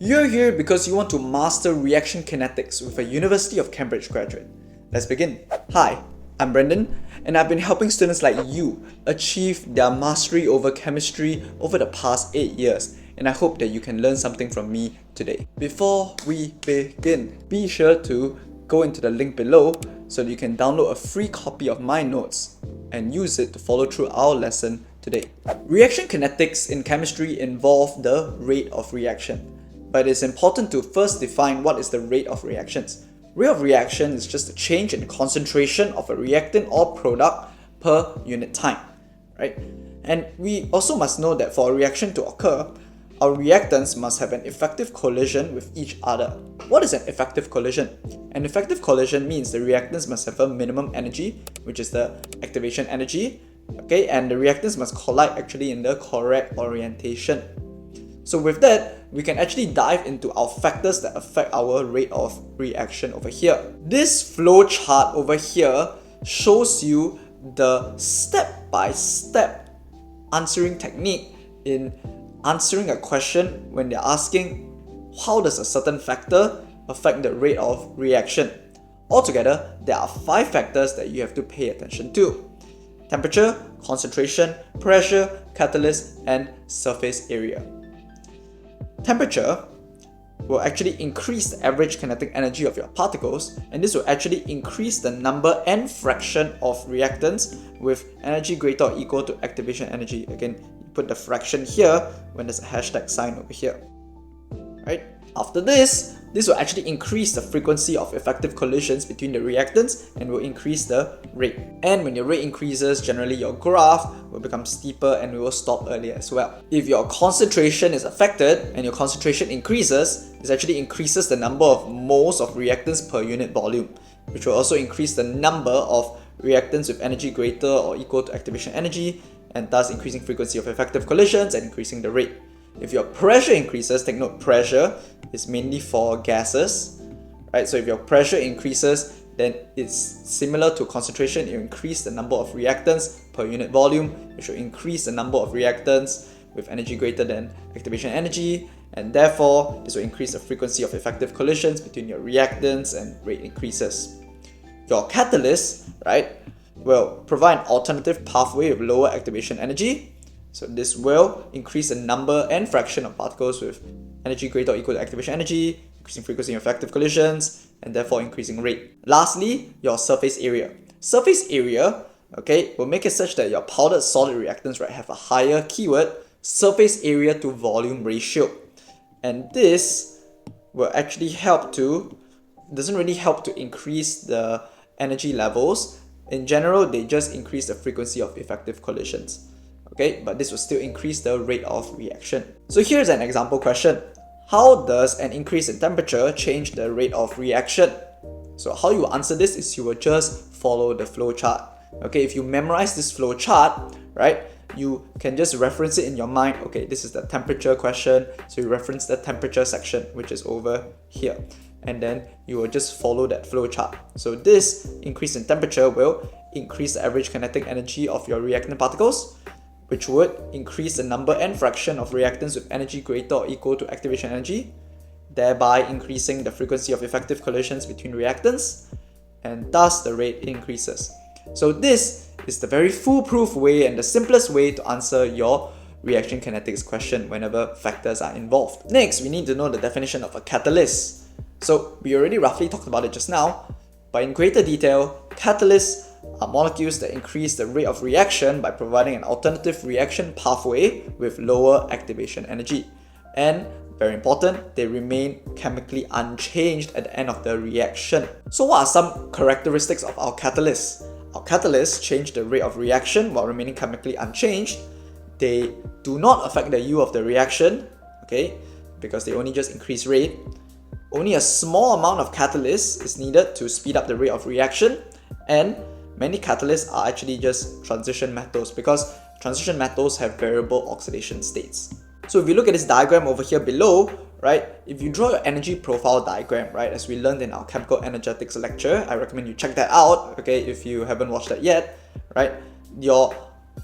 You're here because you want to master reaction kinetics with a University of Cambridge graduate. Let's begin. Hi, I'm Brendan, and I've been helping students like you achieve their mastery over chemistry over the past 8 years, and I hope that you can learn something from me today. Before we begin, be sure to go into the link below so that you can download a free copy of my notes and use it to follow through our lesson today. Reaction kinetics in chemistry involve the rate of reaction. But it's important to first define what is the rate of reactions. Rate of reaction is just a change in the concentration of a reactant or product per unit time, right? And we also must know that for a reaction to occur, our reactants must have an effective collision with each other. What is an effective collision? An effective collision means the reactants must have a minimum energy, which is the activation energy, okay? And the reactants must collide actually in the correct orientation. So with that, we can actually dive into our factors that affect our rate of reaction over here. This flow chart over here shows you the step-by-step answering technique in answering a question when they're asking how does a certain factor affect the rate of reaction. Altogether, there are 5 factors that you have to pay attention to: temperature, concentration, pressure, catalyst, and surface area. Temperature will actually increase the average kinetic energy of your particles, and this will actually increase the number and fraction of reactants with energy greater or equal to activation energy. Again, you put the fraction here when there's a hashtag sign over here. Right? After this will actually increase the frequency of effective collisions between the reactants and will increase the rate. And when your rate increases, generally your graph will become steeper and will stop earlier as well. If your concentration is affected and your concentration increases, this actually increases the number of moles of reactants per unit volume, which will also increase the number of reactants with energy greater or equal to activation energy, and thus increasing frequency of effective collisions and increasing the rate. If your pressure increases, take note, pressure is mainly for gases, right? So if your pressure increases, then it's similar to concentration. You increase the number of reactants per unit volume, which will increase the number of reactants with energy greater than activation energy, and therefore this will increase the frequency of effective collisions between your reactants and rate increases. Your catalyst, right, will provide an alternative pathway with lower activation energy. So this will increase the number and fraction of particles with energy greater or equal to activation energy, increasing frequency of effective collisions, and therefore increasing rate. Lastly, your surface area. Surface area, okay, will make it such that your powdered solid reactants, right, have a higher keyword surface area to volume ratio. And this will actually doesn't really help to increase the energy levels. In general, they just increase the frequency of effective collisions. Okay, but this will still increase the rate of reaction. So here's an example question. How does an increase in temperature change the rate of reaction? So how you answer this is you will just follow the flow chart. Okay, if you memorize this flow chart, right, you can just reference it in your mind. Okay, this is the temperature question, so you reference the temperature section, which is over here. And then you will just follow that flow chart. So this increase in temperature will increase the average kinetic energy of your reactant particles, which would increase the number and fraction of reactants with energy greater or equal to activation energy, thereby increasing the frequency of effective collisions between reactants, and thus the rate increases. So this is the very foolproof way and the simplest way to answer your reaction kinetics question whenever factors are involved. Next, we need to know the definition of a catalyst. So we already roughly talked about it just now, but in greater detail, catalysts are molecules that increase the rate of reaction by providing an alternative reaction pathway with lower activation energy. And very important, they remain chemically unchanged at the end of the reaction. So what are some characteristics of our catalysts? Our catalysts change the rate of reaction while remaining chemically unchanged. They do not affect the yield of the reaction, okay, because they only just increase rate. Only a small amount of catalyst is needed to speed up the rate of reaction, and many catalysts are actually just transition metals because transition metals have variable oxidation states. So if you look at this diagram over here below, right, if you draw your energy profile diagram, right, as we learned in our chemical energetics lecture, I recommend you check that out, okay, if you haven't watched that yet, right, your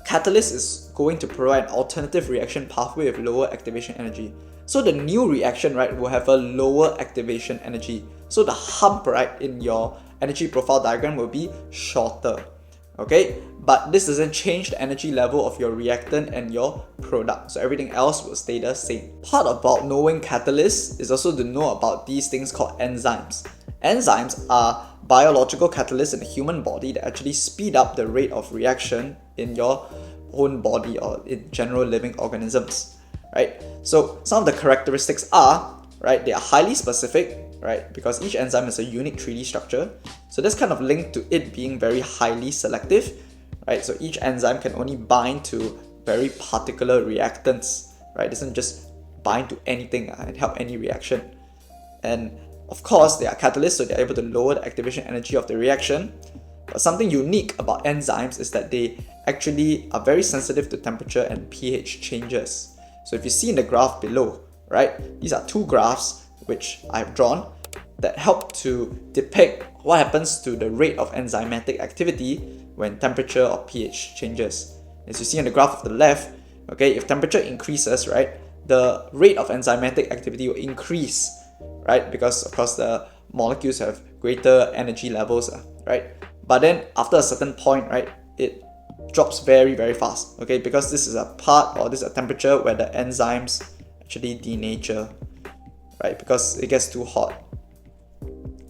catalyst is going to provide an alternative reaction pathway with lower activation energy. So the new reaction, right, will have a lower activation energy. So the hump, right, in your energy profile diagram will be shorter. Okay, but this doesn't change the energy level of your reactant and your product. So everything else will stay the same. Part about knowing catalysts is also to know about these things called enzymes. Enzymes are biological catalysts in the human body that actually speed up the rate of reaction in your own body or in general living organisms, right? So some of the characteristics are, right, they are highly specific, right, because each enzyme has a unique 3D structure. So that's kind of linked to it being very highly selective, right? So each enzyme can only bind to very particular reactants, right? It doesn't just bind to anything and help any reaction. And of course, they are catalysts, so they're able to lower the activation energy of the reaction. But something unique about enzymes is that they actually are very sensitive to temperature and pH changes. So if you see in the graph below, right, these are two graphs which I've drawn that help to depict what happens to the rate of enzymatic activity when temperature or pH changes. As you see on the graph of the left, okay, if temperature increases, right, the rate of enzymatic activity will increase, right, because of course the molecules have greater energy levels, right? But then after a certain point, right, it drops very, very fast, okay, because this is a part or this is a temperature where the enzymes actually denature, right, because it gets too hot.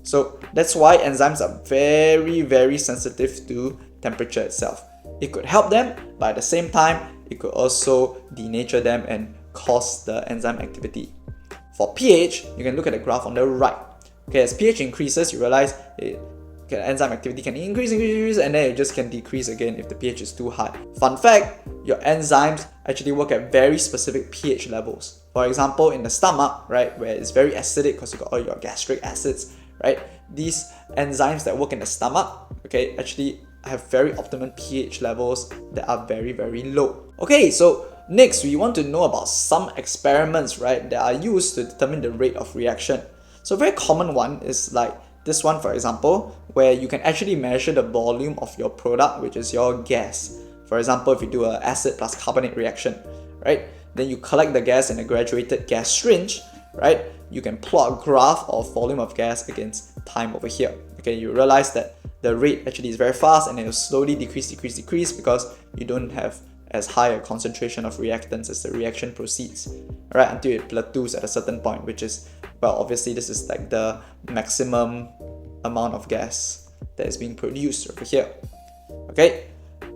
So that's why enzymes are very, very sensitive to temperature itself. It could help them, but at the same time, it could also denature them and cause the enzyme activity. For pH, you can look at the graph on the right. Okay, as pH increases, you realize enzyme activity can increase, and then it just can decrease again if the pH is too high. Fun fact, your enzymes actually work at very specific pH levels. For example, in the stomach, right, where it's very acidic because you got all your gastric acids, right, these enzymes that work in the stomach, okay, actually have very optimum pH levels that are very, very low. Okay, so next we want to know about some experiments, right, that are used to determine the rate of reaction. So a very common one is like this one, for example, where you can actually measure the volume of your product, which is your gas. For example, if you do an acid plus carbonate reaction, right, then you collect the gas in a graduated gas syringe, right, you can plot a graph of volume of gas against time over here. Okay, you realize that the rate actually is very fast and it will slowly decrease because you don't have as high a concentration of reactants as the reaction proceeds, right, until it plateaus at a certain point, which is, well, obviously this is like the maximum amount of gas that is being produced over here. Okay,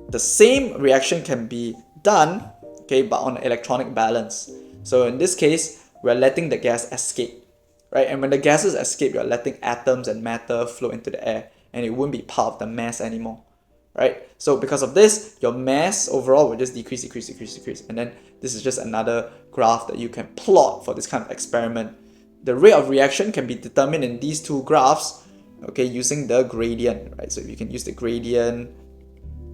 the same reaction can be done, okay, but on electronic balance. So in this case, we're letting the gas escape, right? And when the gases escape, you're letting atoms and matter flow into the air, and it won't be part of the mass anymore, right? So because of this, your mass overall will just decrease. And then this is just another graph that you can plot for this kind of experiment. The rate of reaction can be determined in these two graphs, okay, using the gradient, right? So you can use the gradient,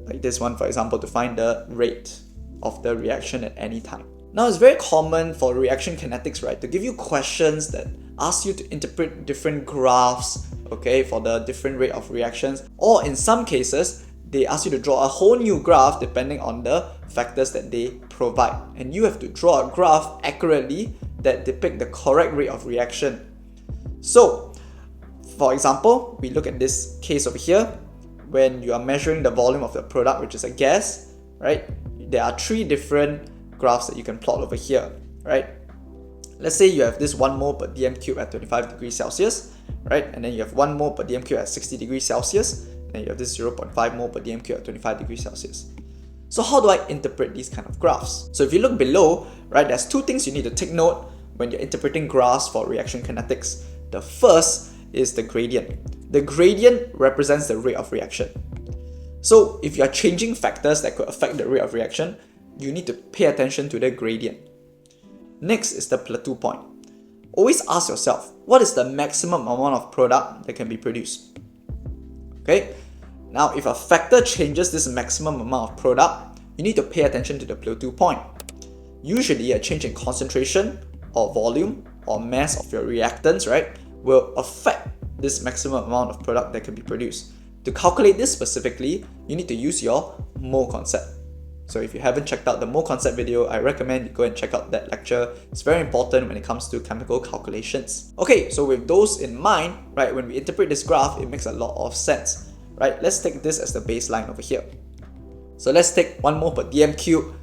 like this one, for example, to find the rate of the reaction at any time. Now, it's very common for reaction kinetics, right, to give you questions that ask you to interpret different graphs, okay, for the different rate of reactions, or in some cases, they ask you to draw a whole new graph depending on the factors that they provide. And you have to draw a graph accurately that depict the correct rate of reaction. So, for example, we look at this case over here. When you are measuring the volume of the product, which is a gas, right, there are three different graphs that you can plot over here, right? Let's say you have this 1 mole per dm cube at 25 degrees Celsius, right? And then you have 1 mole per dm cube at 60 degrees Celsius, and then you have this 0.5 mole per dm cube at 25 degrees Celsius. So how do I interpret these kind of graphs? So if you look below, right, there's two things you need to take note when you're interpreting graphs for reaction kinetics. The first is the gradient. The gradient represents the rate of reaction. So if you are changing factors that could affect the rate of reaction, you need to pay attention to the gradient. Next is the plateau point. Always ask yourself, what is the maximum amount of product that can be produced? Okay, now if a factor changes this maximum amount of product, you need to pay attention to the plateau point. Usually a change in concentration or volume or mass of your reactants, right, will affect this maximum amount of product that can be produced. To calculate this specifically, you need to use your mole concept. So if you haven't checked out the mole concept video, I recommend you go and check out that lecture. It's very important when it comes to chemical calculations. Okay, so with those in mind, right, when we interpret this graph, it makes a lot of sense, right? Let's take this as the baseline over here. So let's take 1 mole per dm cube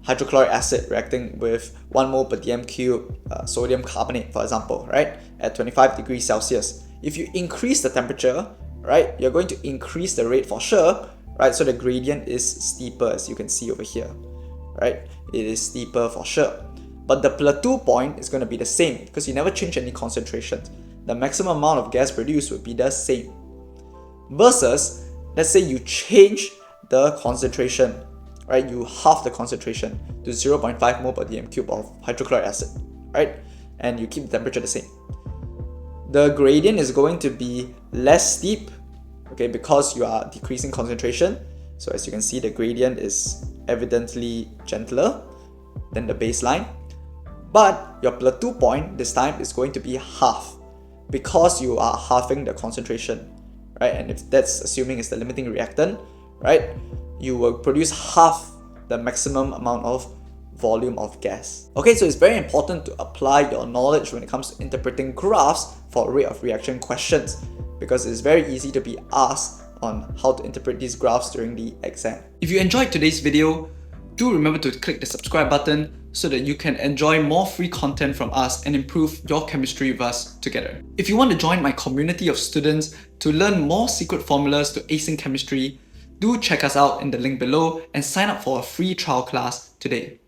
hydrochloric acid reacting with 1 mole per dm cube sodium carbonate, for example, right, at 25 degrees Celsius. If you increase the temperature, right, you're going to increase the rate for sure, right? So the gradient is steeper, as you can see over here, right? It is steeper for sure. But the plateau point is going to be the same because you never change any concentrations. The maximum amount of gas produced would be the same. Versus, let's say you change the concentration, right? You halve the concentration to 0.5 mole per dm cube of hydrochloric acid, right? And you keep the temperature the same. The gradient is going to be less steep, okay, because you are decreasing concentration. So as you can see, the gradient is evidently gentler than the baseline. But your plateau point this time is going to be half because you are halving the concentration, right? And if that's assuming it's the limiting reactant, right, you will produce half the maximum amount of volume of gas. Okay, so it's very important to apply your knowledge when it comes to interpreting graphs for rate of reaction questions, because it's very easy to be asked on how to interpret these graphs during the exam. If you enjoyed today's video, do remember to click the subscribe button so that you can enjoy more free content from us and improve your chemistry with us together. If you want to join my community of students to learn more secret formulas to acing chemistry, do check us out in the link below and sign up for a free trial class today.